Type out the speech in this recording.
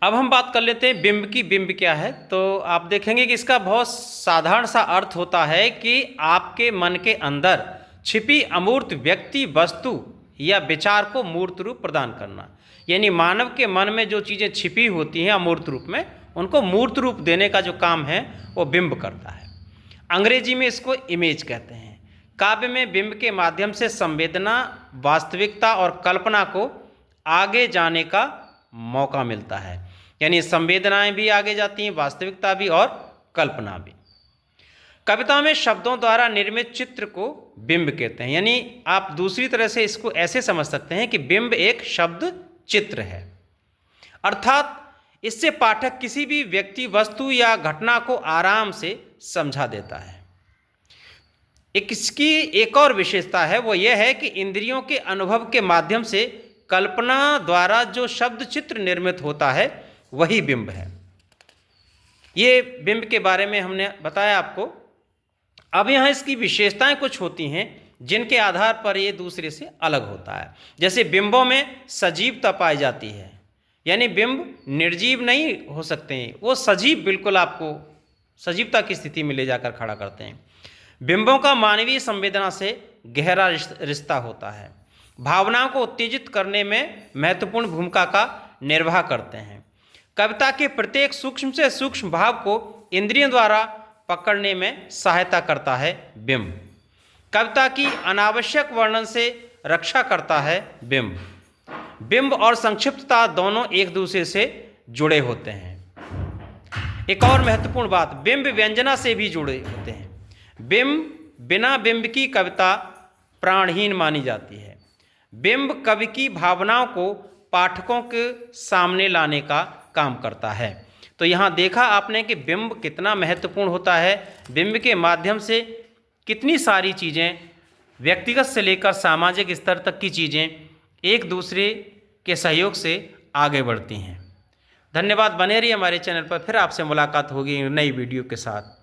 अब हम बात कर लेते हैं बिंब की। बिंब क्या है? तो आप देखेंगे कि इसका बहुत साधारण सा अर्थ होता है कि आपके मन के अंदर छिपी अमूर्त व्यक्ति, वस्तु या विचार को मूर्त रूप प्रदान करना। यानी मानव के मन में जो चीज़ें छिपी होती हैं अमूर्त रूप में, उनको मूर्त रूप देने का जो काम है वो बिंब करता है। अंग्रेजी में इसको इमेज कहते हैं। काव्य में बिंब के माध्यम से संवेदना, वास्तविकता और कल्पना को आगे जाने का मौका मिलता है। यानी संवेदनाएं भी आगे जाती हैं, वास्तविकता भी और कल्पना भी। कविता में शब्दों द्वारा निर्मित चित्र को बिंब कहते हैं। यानी आप दूसरी तरह से इसको ऐसे समझ सकते हैं कि बिंब एक शब्द चित्र है, अर्थात इससे पाठक किसी भी व्यक्ति, वस्तु या घटना को आराम से समझा देता है। इसकी एक और विशेषता है, वो ये है कि इंद्रियों के अनुभव के माध्यम से कल्पना द्वारा जो शब्द चित्र निर्मित होता है वही बिंब है। ये बिंब के बारे में हमने बताया आपको। अब यहाँ इसकी विशेषताएं कुछ होती हैं जिनके आधार पर ये दूसरे से अलग होता है। जैसे बिंबों में सजीवता पाई जाती है, यानी बिंब निर्जीव नहीं हो सकते हैं, वो सजीव, बिल्कुल आपको सजीवता की स्थिति में ले जाकर खड़ा करते हैं। बिंबों का मानवीय संवेदना से गहरा रिश्ता होता है, भावनाओं को उत्तेजित करने में महत्वपूर्ण भूमिका का निर्वाह करते हैं। कविता के प्रत्येक सूक्ष्म से सूक्ष्म भाव को इंद्रियों द्वारा पकड़ने में सहायता करता है बिंब। कविता की अनावश्यक वर्णन से रक्षा करता है बिंब। बिंब और संक्षिप्तता दोनों एक दूसरे से जुड़े होते हैं। एक और महत्वपूर्ण बात, बिंब व्यंजना से भी जुड़े होते हैं। बिना बिंब की कविता प्राणहीन मानी जाती है। बिंब कवि की भावनाओं को पाठकों के सामने लाने का काम करता है। तो यहाँ देखा आपने कि बिंब कितना महत्वपूर्ण होता है। बिंब के माध्यम से कितनी सारी चीज़ें, व्यक्तिगत से लेकर सामाजिक स्तर तक की चीज़ें एक दूसरे के सहयोग से आगे बढ़ती हैं। धन्यवाद। बने रहिए हमारे चैनल पर, फिर आपसे मुलाकात होगी नई वीडियो के साथ।